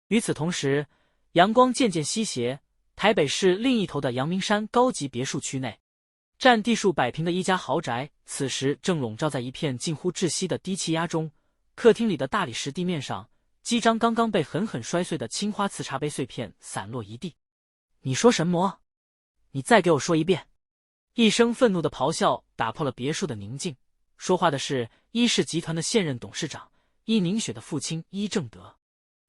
與此同時，陽光漸漸西斜，台北市另一頭的陽明山高級別墅區內，佔地數百坪的一家豪宅，此時正籠罩在一片近乎窒息的低氣壓中。客廳裡的大理石地面上，幾張剛剛被狠狠摔碎的青花瓷茶杯碎片散落一地。你說什麼？你再給我說一遍！一聲憤怒的咆哮打破了別墅的寧靜。說話的是伊氏集團的現任董事長伊寧雪的父親伊正德。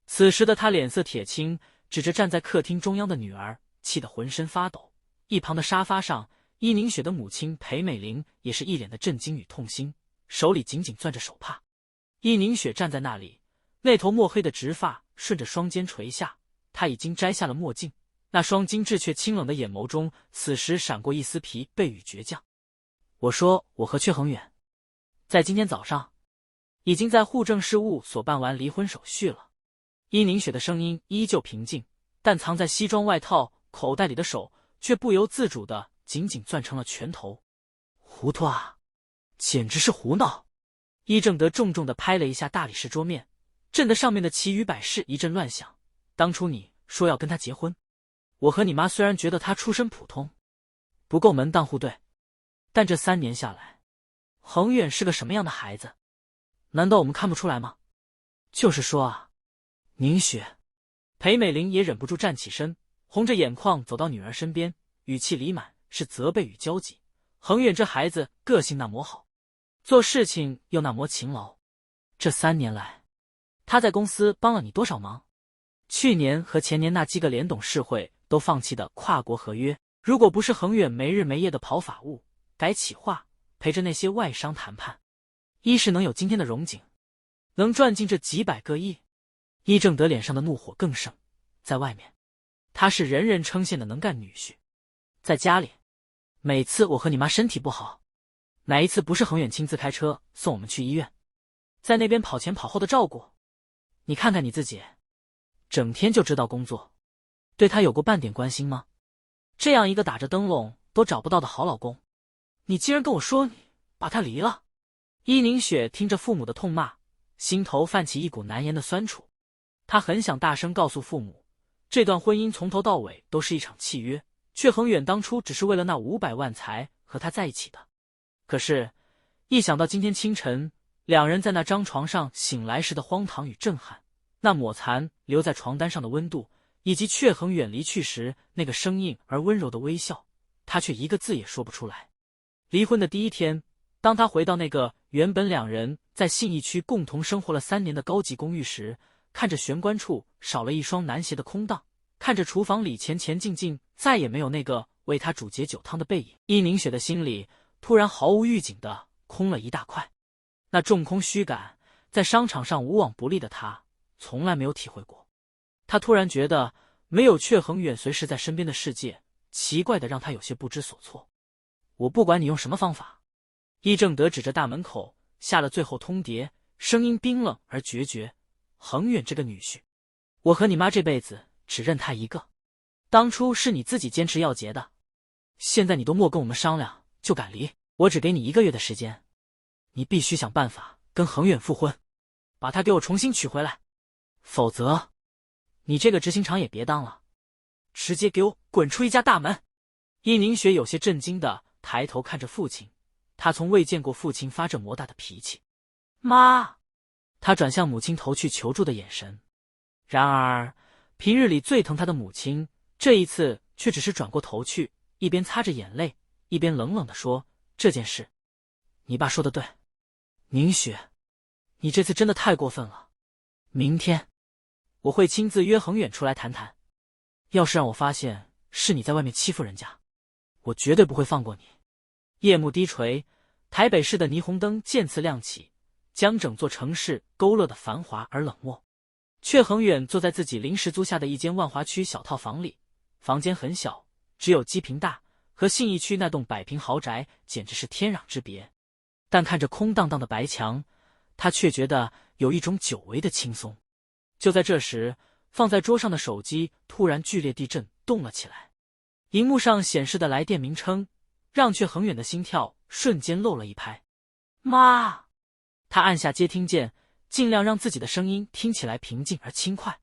此時的他臉色鐵青，指着站在客廳中央的女兒，氣得渾身發抖。一旁的沙發上，伊寧雪的母親裴美玲也是一臉的震驚與痛心，手裡緊緊攥着手帕。伊寧雪站在那裡，那頭墨黑的直髮順着雙肩垂下，她已經摘下了墨鏡，那雙精致卻清冷的眼眸中，此時閃過一絲疲憊與倔強。我說，我和闕恆遠在今天早上已經在戶政事務所辦完離婚手續了。伊寧雪的聲音依舊平靜，但藏在西裝外套口袋裡的手卻不由自主地緊緊攥成了拳頭。糊塗啊，簡直是胡鬧！伊正德重重地拍了一下大理石桌面，震得上面的其餘擺飾一陣亂響。當初你說要跟他結婚，我和你媽雖然覺得他出身普通，不夠門當戶對，但這3年下來，恆遠是個什麼樣的孩子，難道我們看不出來嗎？就是說啊，寧雪。裴美玲也忍不住站起身，紅着眼眶走到女兒身邊，語氣裡滿是責備與焦急。恆遠這孩子個性那麼好，做事情又那麼勤勞，這3年來，他在公司幫了你多少忙？去年和前年那幾個聯董事會都放棄的跨國合約，如果不是恆遠沒日沒夜的跑法務、改企劃，陪着那些外商談判，一是能有今天的榮景，能賺進這幾百個億。伊正德臉上的怒火更盛，在外面，他是人人稱羨的能幹女婿，在家裡，每次我和你媽身體不好，哪一次不是恆遠親自開車送我們去醫院，在那邊跑前跑後的照顧？你看看你自己，整天就知道工作，對他有過半點關心嗎？這樣一個打着燈籠都找不到的好老公，你竟然跟我說你把他離了！伊寧雪聽着父母的痛罵，心頭泛起一股難言的酸楚。他很想大聲告訴父母，這段婚姻從頭到尾都是一場契約，闕恆遠當初只是為了那500萬才和他在一起的。可是，一想到今天清晨兩人在那張床上醒來時的荒唐與震撼，那抹殘留在床單上的溫度，以及闕恆遠離去時那個生硬而溫柔的微笑，他卻一個字也說不出來。離婚的第一天，當他回到那個原本兩人在信義區共同生活了3年的高級公寓時，看着玄關處少了一雙男鞋的空檔，看着廚房裡前前進進再也沒有那個為他煮解酒湯的背影，伊寧雪的心裡突然毫無預警的空了一大塊。那重空虛感，在商場上無往不利的他從來沒有體會過。他突然覺得沒有闕恆遠隨時在身邊的世界，奇怪的讓他有些不知所措。我不管你用什麼方法。伊正德指着大門口下了最後通牒，聲音冰冷而決絕。恆遠這個女婿，我和你媽這輩子只認他一個。當初是你自己堅持要結的，現在你都沒跟我們商量就敢離，我只給你1個月的時間，你必須想辦法跟恆遠復婚，把他給我重新娶回來，否則你這個執行長也別當了，直接給我滾出一家大門。伊寧雪有些震驚地抬頭看着父親，他從未見過父親發這麼大的脾氣。媽！他轉向母親投去求助的眼神，然而平日裡最疼他的母親這一次卻只是轉過頭去，一邊擦着眼淚，一邊冷冷地說：這件事你爸說的對，寧雪，你這次真的太過分了，明天我會親自約恆遠出來談談，要是讓我發現是你在外面欺負人家，我絕對不會放過你。夜幕低垂，台北市的霓虹燈漸次亮起，將整座城市勾勒得繁華而冷漠。闕恆遠坐在自己臨時租下的一間萬華區小套房裡，房間很小，只有基坪大，和信義區那棟100坪豪宅簡直是天壤之別。但看着空蕩蕩的白牆，他卻覺得有一種久違的輕鬆。就在這時，放在桌上的手機突然劇烈地震動了起來，熒幕上顯示的來電名稱讓闕恆遠的心跳瞬間漏了一拍。媽！他按下接聽鍵，盡量讓自己的聲音聽起來平靜而輕快。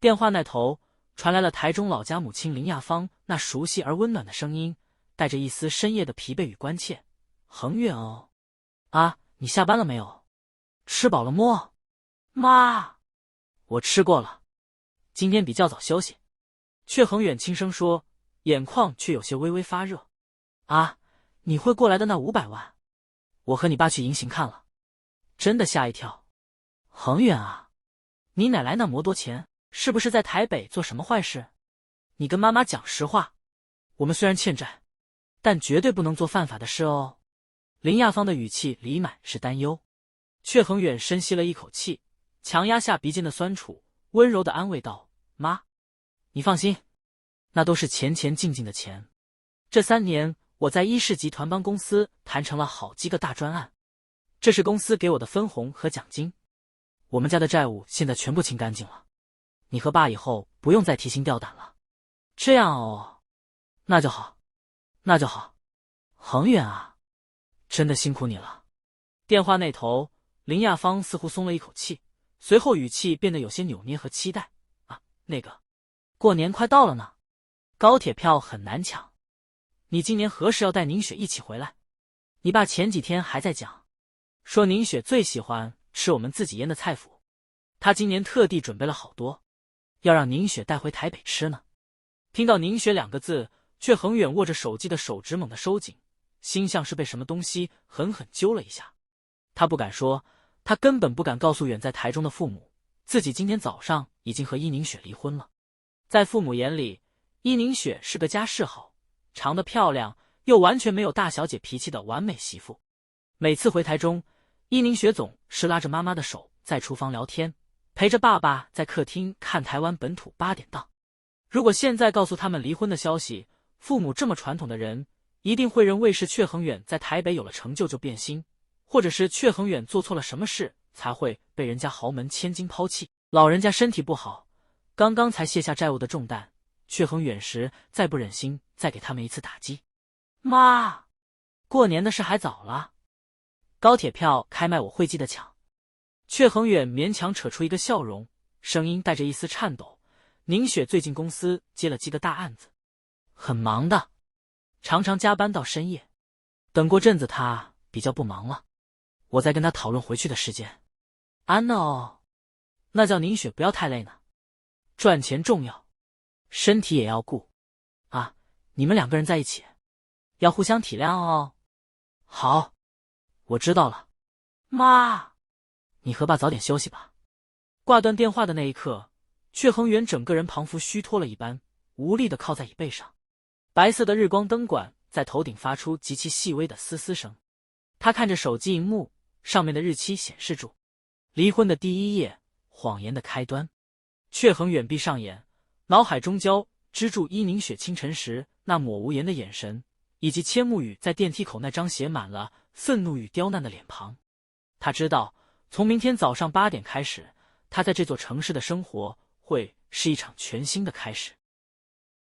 電話那頭傳來了台中老家母親林亞芳那熟悉而溫暖的聲音，帶着一絲深夜的疲憊與關切。恆遠哦，啊，你下班了沒有？吃飽了麼？媽，我吃過了，今天比較早休息。闕恆遠輕聲說，眼眶卻有些微微發熱。啊，你會過來的那500萬，我和你爸去銀行看了，真的嚇一跳。恆遠啊，你奶來那麼多錢，是不是在台北做什麼壞事？你跟媽媽講實話，我們雖然欠債，但絕對不能做犯法的事哦。林亞芳的語氣裡滿是擔憂。闕恆遠深吸了一口氣，強壓下鼻尖的酸楚，溫柔地安慰道：媽，你放心，那都是前前進進的錢。這3年我在伊氏集團幫公司談成了好幾個大專案，這是公司給我的分紅和獎金。我們家的債務現在全部清乾淨了，你和爸以後不用再提心吊膽了。這樣哦，那就好，那就好。恆遠啊，真的辛苦你了。電話那頭，林亞芳似乎鬆了一口氣，隨後語氣變得有些扭捏和期待。啊，那個，過年快到了呢，高鐵票很難搶，你今年何時要帶寧雪一起回來？你爸前幾天還在講，說寧雪最喜歡吃我們自己醃的菜脯，他今年特地準備了好多，要讓寧雪帶回台北吃呢。聽到寧雪2個字，闕恆遠握着手機的手指猛地收緊，心像是被什麼東西狠狠揪了一下。他不敢說，他根本不敢告訴遠在台中的父母，自己今天早上已經和伊寧雪離婚了。在父母眼裡，伊寧雪是個家世好、長得漂亮又完全沒有大小姐脾氣的完美媳婦。每次回台中，伊寧雪總是拉着媽媽的手在廚房聊天，陪着爸爸在客廳看台灣本土8點檔。如果現在告訴他們離婚的消息，父母這麼傳統的人一定會認為是闕恆遠在台北有了成就就變心，或者是闕恆遠做錯了什麼事才會被人家豪門千金拋棄。老人家身體不好，剛剛才卸下債務的重擔，闕恆遠實再不忍心再給他們一次打擊。媽，過年的事還早了，高鐵票開賣我會記得搶。闕恆遠勉強扯出一個笑容，聲音帶着一絲顫抖。寧雪最近公司接了幾個大案子，很忙的，常常加班到深夜。等過陣子她比較不忙了，我再跟她討論回去的時間。安娜哦，那叫寧雪不要太累呢，賺錢重要，身體也要顧啊。你們2個人在一起，要互相體諒哦。好，我知道了。媽，你和爸早點休息吧。掛斷電話的那一刻，闕恆遠整個人彷彿虛脫了一般，無力地靠在椅背上。白色的日光燈管在頭頂發出極其細微的嘶嘶聲。他看着手機熒幕，上面的日期顯示住離婚的第1頁，謊言的開端。闕恆遠閉上眼，腦海中交織住伊寧雪清晨時那抹無言的眼神，以及千木宇在電梯口那張寫滿了憤怒與刁難的臉龐。他知道，從明天早上8點開始，他在這座城市的生活會是一場全新的開始。